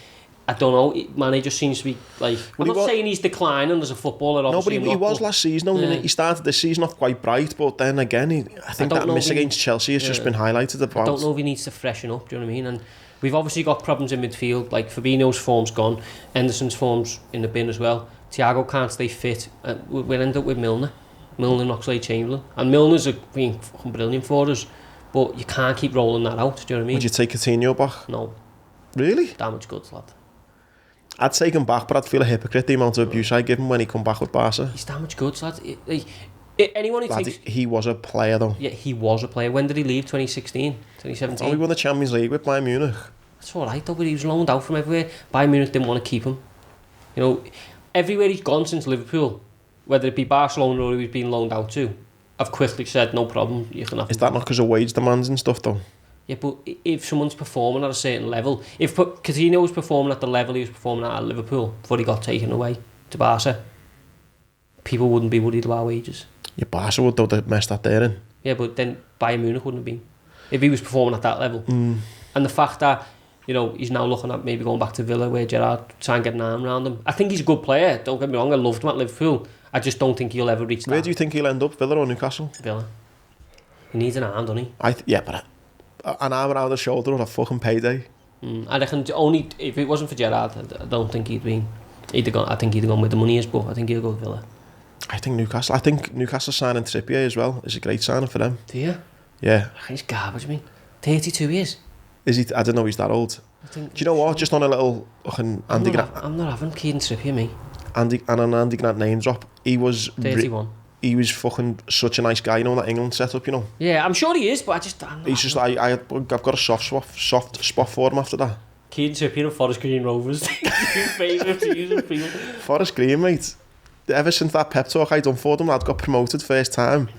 I don't know, Mane just seems to be like... I'm not saying he's declining as a footballer, obviously. No, but he was last season. He started this season off quite bright, but then again, I think that miss against Chelsea has just been highlighted about. I don't know if he needs to freshen up, do you know what I mean? And we've obviously got problems in midfield, like Fabinho's form's gone, Henderson's form's in the bin as well. Thiago can't stay fit. We'll end up with Milner, Oxlade-Chamberlain. And Milner's been fucking brilliant for us, but you can't keep rolling that out, do you know what I mean? Would you take Coutinho back? No. Really? Damaged goods, lad. I'd take him back, but I'd feel a hypocrite the amount of abuse I give him when he come back with Barca. He's damaged goods, lad. Anyone who takes... He was a player, though. Yeah, he was a player. When did he leave? 2016? 2017? Oh, he won the Champions League with Bayern Munich. That's alright, though, but he was loaned out from everywhere. Bayern Munich didn't want to keep him. You know, everywhere he's gone since Liverpool, whether it be Barcelona or he's been loaned out to, I've quickly said, no problem, you can have him. Is that not because of wage demands and stuff, though? Yeah, but if someone's performing at a certain level, if Coutinho was performing at the level he was performing at Liverpool before he got taken away to Barca, people wouldn't be worried about wages. Yeah, Barca would, though, they messed that there in. Yeah, but then Bayern Munich wouldn't have been. If he was performing at that level. And the fact that, you know, he's now looking at maybe going back to Villa where Gerrard try and get an arm around him. I think he's a good player, don't get me wrong, I loved him at Liverpool. I just don't think he'll ever reach that. Where do you think he'll end up, Villa or Newcastle? Villa. He needs an arm, doesn't he? Yeah, but an arm around the shoulder on a fucking payday. I reckon only if it wasn't for Gerrard, I don't think he'd been. I think he'd have gone with the money is, but I think he'll go with Villa. I think Newcastle signing Trippier as well is a great signing for them. Do you? Yeah. He's garbage, I mean. 32 years. Is he? I don't know he's that old. Do you know what? Just on a little fucking Andy Grant. I'm not having Kieran Trippier, me. Andy Grant name drop. He was 31. He was fucking such a nice guy, you know, that England setup, you know. Yeah, I'm sure he is, but he's just I've got a soft spot for him after that. Kieran Trippier and Forest Green Rovers. Two favourite teams of people. Forest Green, mate. Ever since that pep talk I done for them, lad got promoted first time,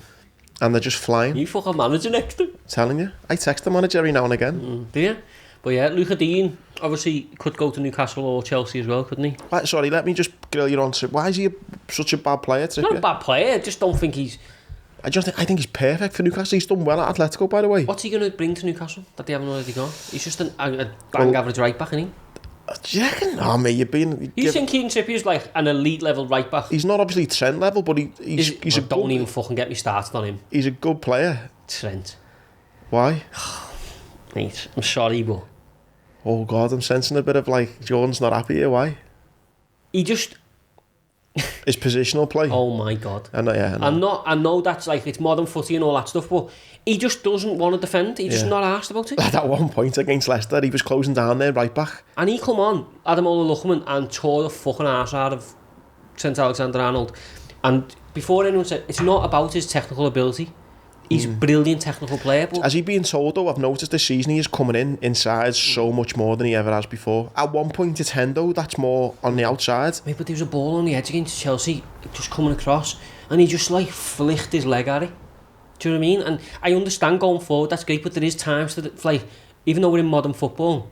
and they're just flying. You fucking manager next to. Telling you, I text the manager every now and again. Do you? But yeah, Luca Dean obviously could go to Newcastle or Chelsea as well, couldn't he? Right, sorry, let me just grill you on. Why is he such a bad player? He's not a bad player. I just don't think he's. I think he's perfect for Newcastle. He's done well at Atletico, by the way. What's he going to bring to Newcastle that they haven't already got? He's just a bang average right back, isn't he? Do you reckon? Oh, mate, You think Kieran Trippier's like an elite level right back? He's not obviously Trent level, but he's a don't even fucking get me started on him. He's a good player. Trent. Why? Mate, I'm sorry, but... Oh God, I'm sensing a bit of like Jordan's not happy here. Why? He just... His positional play. Oh my God. I know. I know that's like it's modern footy and all that stuff, but he just doesn't want to defend. He's just not asked about it. At one point against Leicester, he was closing down there right back, and he come on Ademola Lookman and tore the fucking arse out of Trent Alexander-Arnold. And before anyone said it's not about his technical ability. He's a brilliant technical player. But as he being told though, I've noticed this season he is coming inside so much more than he ever has before. At one point it's Hendo that's more on the outside. Mate, but there was a ball on the edge against Chelsea just coming across and he just like flicked his leg at it. Do you know what I mean? And I understand going forward, that's great, but there is times to like, even though we're in modern football,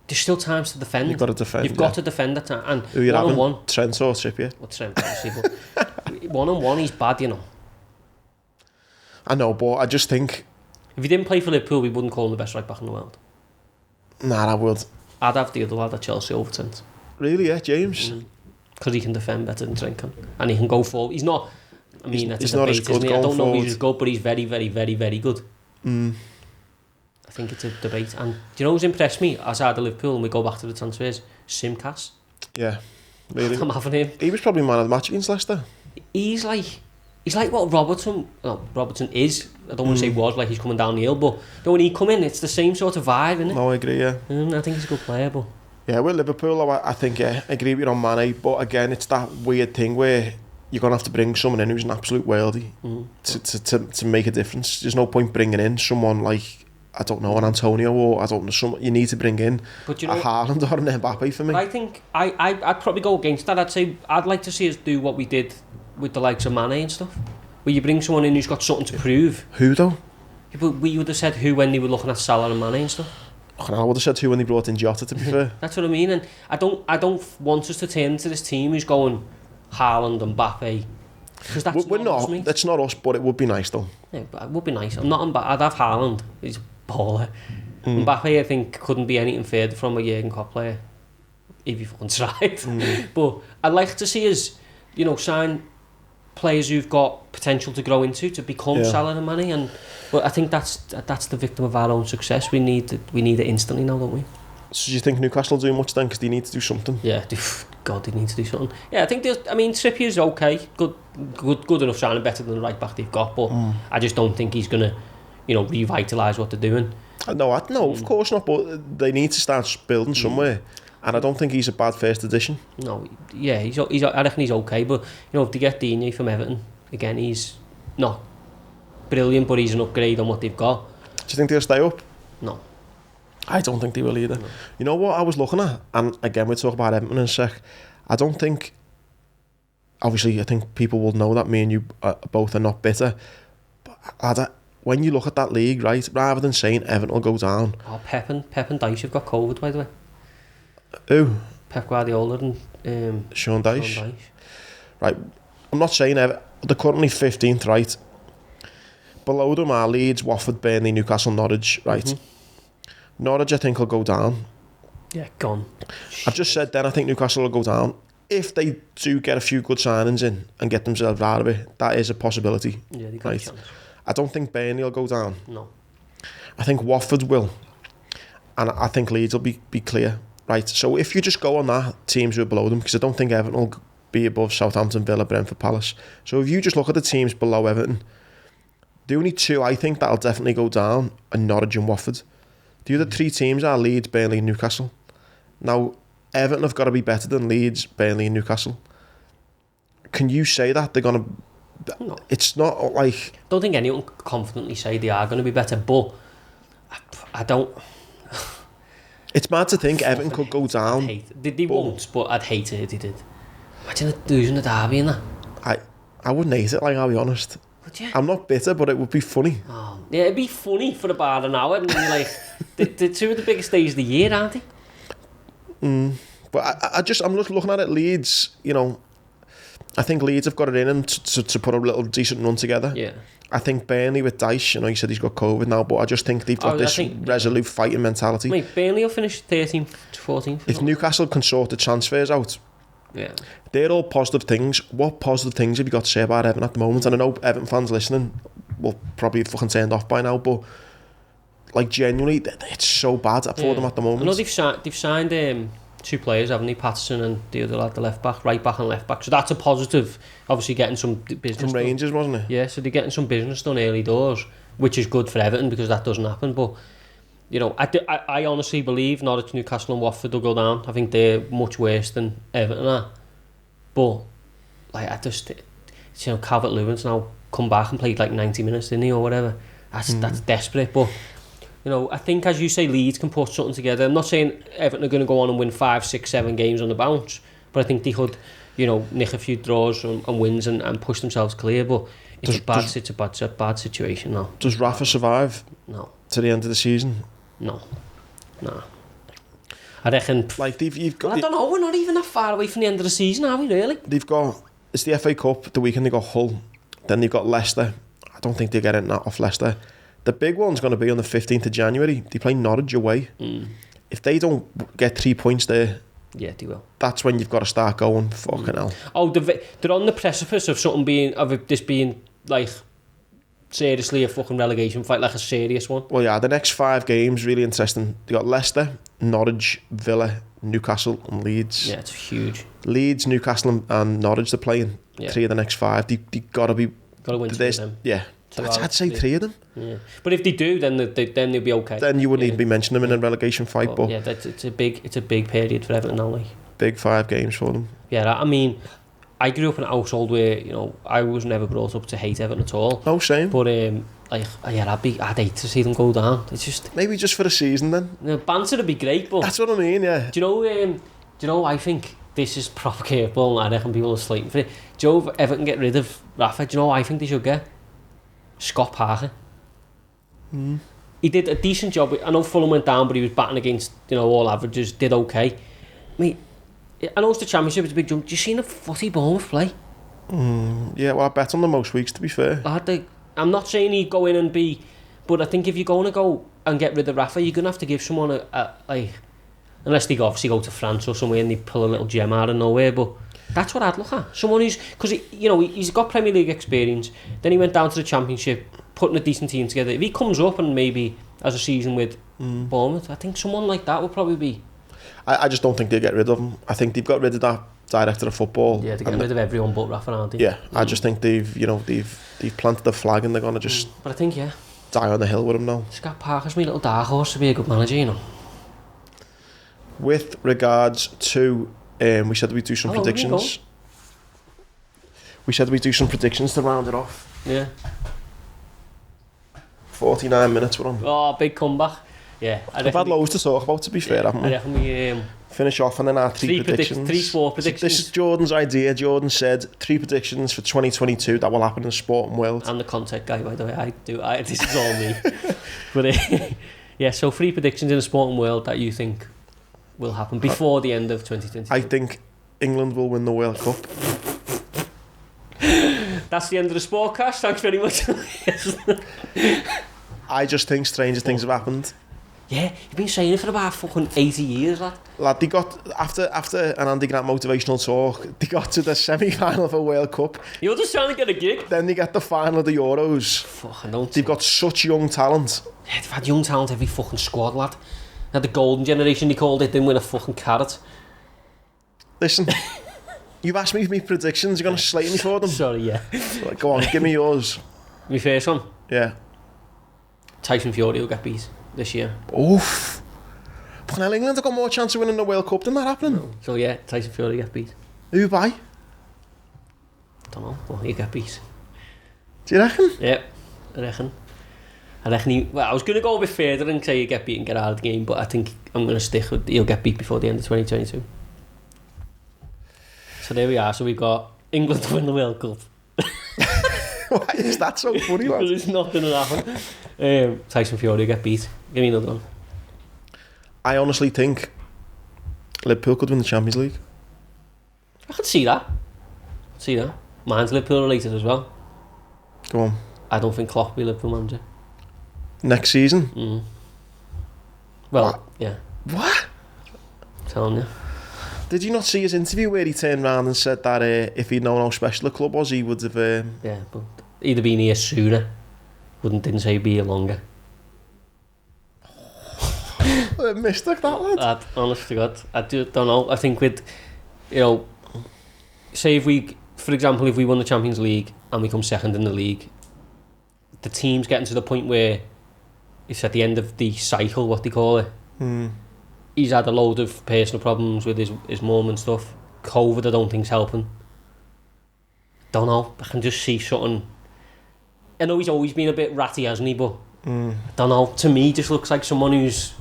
there's still times to defend. You've got to defend. You've got to defend at time. And who you're having? One-on-one, Trent or Trippier? Well, Trent obviously, but one-on-one he's bad, you know. I know, but I just think... If he didn't play for Liverpool, we wouldn't call him the best right back in the world. Nah, I would. I'd have the other lad at Chelsea over Trent. Really, yeah, James? Because he can defend better than Trent can. And he can go forward. He's not... I mean, that's a debate, isn't he? I don't know if he's good, but he's very, very, very, very good. I think it's a debate. And do you know who's impressed me outside of Liverpool, and we go back to the transfers? Simcas. Yeah, really. I'm having him. He was probably man of the match against Leicester. He's like what Robertson is. I don't want to say was, like he's coming down the hill, but when he come in, it's the same sort of vibe, isn't it? No, I agree, yeah. I think he's a good player, but... Yeah, with Liverpool, I think, yeah, I agree with you on Mane, but again, it's that weird thing where you're going to have to bring someone in who's an absolute worldie to make a difference. There's no point bringing in someone like, I don't know, an Antonio, or I don't know, someone you need to bring in a Haaland or an Mbappe for me. I think I'd probably go against that. I'd say I'd like to see us do what we did with the likes of Mane and stuff, where you bring someone in who's got something to prove. Who though? We would have said who when they were looking at Salah and Mane and stuff. I would have said 2 when they brought in Jota, to be fair. That's what I mean, and I don't want us to turn into this team who's going Haaland and Mbappe, because that's We're not. us, That's not us, but it would be nice though. Yeah, but it would be nice. I'm not Mbappe. I'd have Haaland. He's a baller. Mbappe, I think, couldn't be anything further from a Jurgen Klopp player if he fucking tried. But I'd like to see us, sign players who've got potential to grow into, to become Salah and Mane, but I think that's the victim of our own success. We need it instantly now, don't we? So do you think Newcastle will do much then, because they need to do something? Yeah, God, they need to do something. Yeah, I think Trippier's okay, good enough signing, better than the right back they've got, but I just don't think he's gonna, revitalise what they're doing. No, of course not, but they need to start building somewhere. And I don't think he's a bad first addition. No, yeah, I reckon he's okay, but if they get Digne from Everton, again, he's not brilliant, but he's an upgrade on what they've got. Do you think they'll stay up? No. I don't think they will either. No. You know what I was looking at? And again, we'll talk about Everton in a sec. I don't think... Obviously, I think people will know that me and you both are not bitter. But when you look at that league, right, rather than saying Everton will go down... Oh, Pep and Dyche have got COVID, by the way. Who? Pep Guardiola and Sean Dyche. Right, I'm not saying they're currently 15th, right? Below them are Leeds, Watford, Burnley, Newcastle, Norwich, right? Norwich, I think, will go down. Yeah, gone. I've just said then I think Newcastle will go down. If they do get a few good signings in and get themselves out of it, that is a possibility. Yeah, they got a chance. I don't think Burnley will go down. No. I think Watford will. And I think Leeds will be clear. Right, so if you just go on that, teams who are below them, because I don't think Everton will be above Southampton, Villa, Brentford, Palace. So if you just look at the teams below Everton, the only two I think that'll definitely go down are Norwich and Watford. The other three teams are Leeds, Burnley and Newcastle. Now, Everton have got to be better than Leeds, Burnley and Newcastle. Can you say that they're going to... No. It's not like... I don't think anyone can confidently say they are going to be better, but I don't... It's mad to think Everton could go down. They won't, but I'd hate it if they did. Imagine losing the derby in that. I wouldn't hate it, like, I'll be honest. Would you? I'm not bitter, but it would be funny. Oh, yeah, it'd be funny for about an hour, and then you're like, the two of the biggest days of the year, aren't they? But I'm just looking at it, Leeds, I think Leeds have got it in them to put a little decent run together. Yeah. I think Burnley with Dyche, he said he's got COVID now, but I just think they've got this resolute fighting mentality. Mate, Burnley will finish 13th to 14th. If Newcastle can sort the transfers out, they're all positive things. What positive things have you got to say about Everton at the moment? And I know Everton fans listening will probably fucking turned off by now, but like genuinely, it's so bad for them at the moment. I know they've signed two players, haven't they? Patterson and the other lad, the right back and left back. So that's a positive. Obviously, getting some business from Rangers, wasn't it? Yeah, so they're getting some business done early doors, which is good for Everton because that doesn't happen. But I honestly believe Norwich, Newcastle, and Watford will go down. I think they're much worse than Everton are. But Calvert-Lewin's now come back and played like 90 minutes, didn't he, or whatever. That's desperate, but. I think, as you say, Leeds can put something together. I'm not saying Everton are going to go on and win 5, 6, 7 games on the bounce, but I think they could, nick a few draws and wins and push themselves clear. But it's a bad situation now. Does Rafa survive? No. To the end of the season? No. I reckon. Like you've got. I don't know. We're not even that far away from the end of the season, are we? Really? It's the FA Cup. The weekend they got Hull. Then they've got Leicester. I don't think they get it off Leicester. The big one's going to be on the 15th of January. They play Norwich away. If they don't get 3 points there, yeah, they will. That's when you've got to start going, fucking hell. Oh, they're on the precipice of this being like seriously a fucking relegation fight, like a serious one. Well, yeah, the next 5 games, really interesting. They got Leicester, Norwich, Villa, Newcastle and Leeds. Yeah, it's huge. Leeds, Newcastle and Norwich, they're playing 3 of the next 5. They got to win 2 of them. Yeah. I'd say 3 of them. Yeah, but if they do, then they'll be okay. Then you wouldn't even be mentioning them in a relegation fight. But yeah, it's a big period for Everton now. Like big 5 games for them. Yeah, I mean, I grew up in a household where I was never brought up to hate Everton at all. No, same. But I'd hate to see them go down. It's just maybe just for a season then. Banter would be great, but that's what I mean. Yeah. Do you know? I think this is proper curveball, and I reckon people are slating for it. Do you know if Everton get rid of Rafa? Do you know what I think they should get? Scott Parker. he did a decent job. I know Fulham went down, but he was batting against, all averages, did okay. Mate, I know it's the Championship, it's a big jump. Do you see the footy Bournemouth play? Yeah, well, I bet on them most weeks, to be fair. I'm not saying he'd go in and be... But I think if you're going to go and get rid of Rafa, you're going to have to give someone unless they obviously go to France or somewhere and they pull a little gem out of nowhere, but that's what I'd look at. Someone who's... Because, he's got Premier League experience, then he went down to the Championship, putting a decent team together. If he comes up and maybe has a season with Bournemouth, I think someone like that would probably be... I just don't think they'll get rid of him. I think they've got rid of that director of football. Yeah, they're getting rid of everyone but Rafa, aren't they? Yeah, I just think they've planted the flag and they're going to just... But I think, die on the hill with him now. Scott Parker's my little dark horse to be a good manager, With regards to, we said we'd do some predictions. We said we'd do some predictions to round it off. Yeah. 49 minutes we're on. Oh, big comeback. Yeah. We've had loads to talk about, to be fair, haven't we? I reckon we... Finish off and then our three predictions. 3 sport predictions. So this is Jordan's idea. Jordan said 3 predictions for 2022 that will happen in the sporting world. I'm the content guy, by the way. This is all me. But yeah, so 3 predictions in the sporting world that you think will happen before the end of 2022. I think England will win the World Cup. That's the end of the Sportcast. Thanks very much. I just think stranger things have happened. Yeah, you've been saying it for about fucking 80 years, lad. Lad, they got, after an Andy Grant motivational talk, they got to the semi-final of a World Cup. You're just trying to get a gig. Then they get the final of the Euros. Fucking don't. They've got such young talent. Yeah, they've had young talent every fucking squad, lad. They had the golden generation, they called it, didn't win a fucking carrot. Listen, you've asked me for my predictions, you're going to slate me for them. Sorry, yeah. Like, go on, give me yours. My first one? Yeah. Tyson Fury will get beat this year. Oof. Fucking hell, England have got more chance of winning the World Cup than that happening. No. So yeah, Tyson Fury get beat. Who by? Don't know, but he'll get beat. Do you reckon? Yeah, I reckon I was going to go a bit further and say he'll get beat and get out of the game, but I think I'm going to stick with he'll get beat before the end of 2022. So there we are, so we've got England to win the World Cup. Why is that so funny, lad? Because it's not going to happen. Tyson Fury get beat. Give me another one. I honestly think Liverpool could win the Champions League. I could see that. Mine's Liverpool related as well. Go on. I don't think Klopp will be Liverpool manager. Next season? Well, what? Yeah. What? I'm telling you. Did you not see his interview where he turned around and said that if he'd known how special the club was, he would have... Yeah, but he'd have been here sooner. Didn't say he'd be here longer. Mystic, that lad. Honest to God, I don't know. I think with, say if we, for example, if we won the Champions League and we come second in the league, the team's getting to the point where it's at the end of the cycle, what they call it. He's had a load of personal problems with his mum and stuff. COVID, I don't think's helping. Don't know. I can just see something. I know he's always been a bit ratty, hasn't he? But I don't know. To me, just looks like someone who's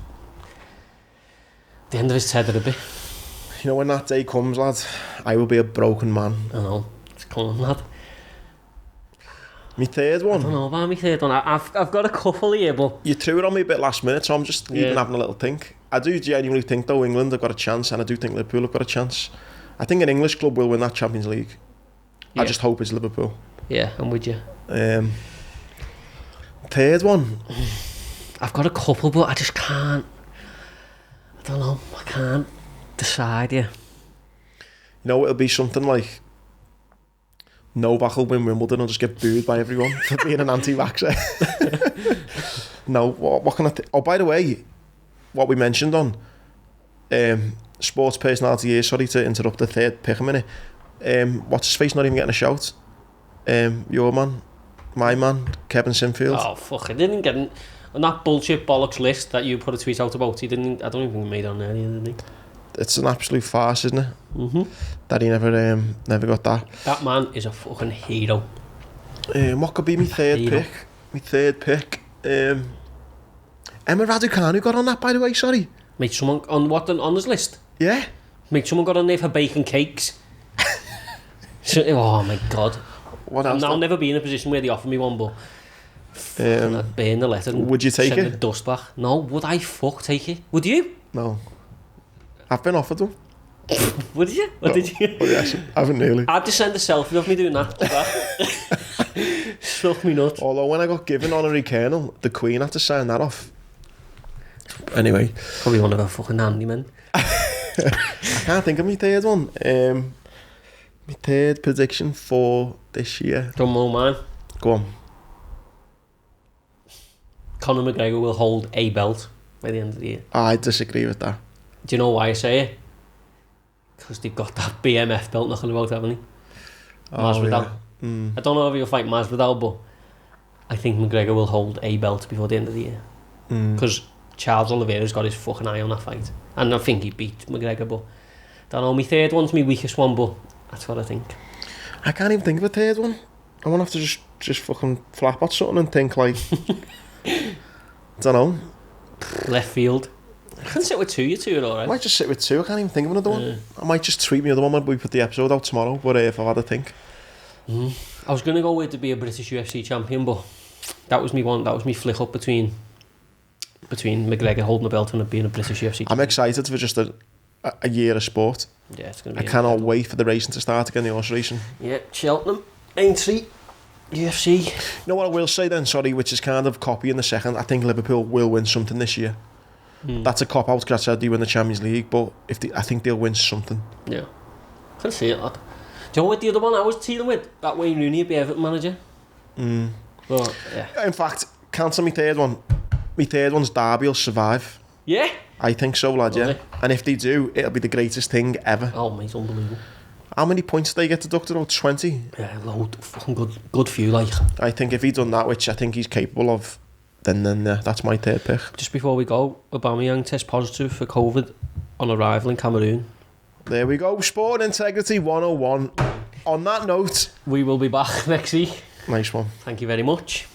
at the end of his tether a bit. You know, when that day comes, lad, I will be a broken man. I know. It's coming, lad. My third one. I don't know about my third one. I've got a couple here, but... You threw it on me a bit last minute, so I'm just even having a little think. I do genuinely think, though, England have got a chance, and I do think Liverpool have got a chance. I think an English club will win that Champions League. I just hope it's Liverpool. Yeah, I'm with you. Third one. I've got a couple, but I just can't... I don't know. I can't decide, yeah. You know, it'll be something like... Novak will win Wimbledon and just get booed by everyone for being an anti-vaxxer. No, what can I... Oh, by the way, what we mentioned on sports personality here, sorry to interrupt the third pick a minute. What's his face not even getting a shout? Your man, my man, Kevin Sinfield. Oh, fuck, I didn't get on that bullshit bollocks list that you put a tweet out about. I don't even think he made it on there, did he? It's an absolute farce, isn't it? That he never got that. That man is a fucking hero. What could be my third pick? My third pick. Emma Raducanu got on that, by the way, sorry. Mate, someone on his list? Yeah. Mate, someone got on there for bacon cakes. Oh my God. What else? I'll never be in a position where they offer me one, but I'd burn the letter and Would you take send it? the dust back. No, would I take it? Would you? No. I've been offered them. Would you? What did you? But yes, I haven't nearly. I'd just send a selfie of me doing that. Suck me nuts. Although when I got given honorary colonel, the Queen had to sign that off. Anyway. Probably one of her fucking handymen. I can't think of my third one. My third prediction for this year. Don't know, man. Go on. Conor McGregor will hold a belt by the end of the year. I disagree with that. Do you know why I say it? Because they've got that BMF belt knocking about, haven't they? Masvidal. Yeah. I don't know if he'll fight Masvidal, but I think McGregor will hold a belt before the end of the year. Because Charles Oliveira's got his fucking eye on that fight. And I think he beat McGregor, but don't know, my third one's my weakest one, but that's what I think. I can't even think of a third one. I'm gonna have to just fucking flap at something and think like don't know. Left field. I can sit with two, you two are I alright. might just sit with two. I can't even think of another one. I might just tweet me another one when we put the episode out tomorrow, but if I've had a think. I was going to go with to be a British UFC champion, but that was me one. That was me flick up between McGregor holding the belt and being a British UFC champion. I'm excited for just a year of sport. Yeah, it's going to I be... cannot wait for the racing to start again, the horse racing. Yeah, Cheltenham, Aintree, UFC. You know what I will say then, sorry, which is kind of copying the second, I think Liverpool will win something this year. That's a cop-out because I said they win the Champions League, but I think they'll win something. Yeah. I can see it, lad. Do you know what the other one I was teaming with? That Wayne Rooney would be Everton manager. But, yeah. In fact, cancel my third one. My third one's Derby will survive. Yeah? I think so, lad, yeah. Okay. And if they do, it'll be the greatest thing ever. Oh, mate, unbelievable. How many points do they get deducted? About 20? Yeah, load. Fucking good few, like. I think if he'd done that, which I think he's capable of, then that's my third pick. Just before we go, Aubameyang test positive for COVID on arrival in Cameroon. There we go. Sport Integrity 101. On that note, We will be back next week. nice one. Thank you very much.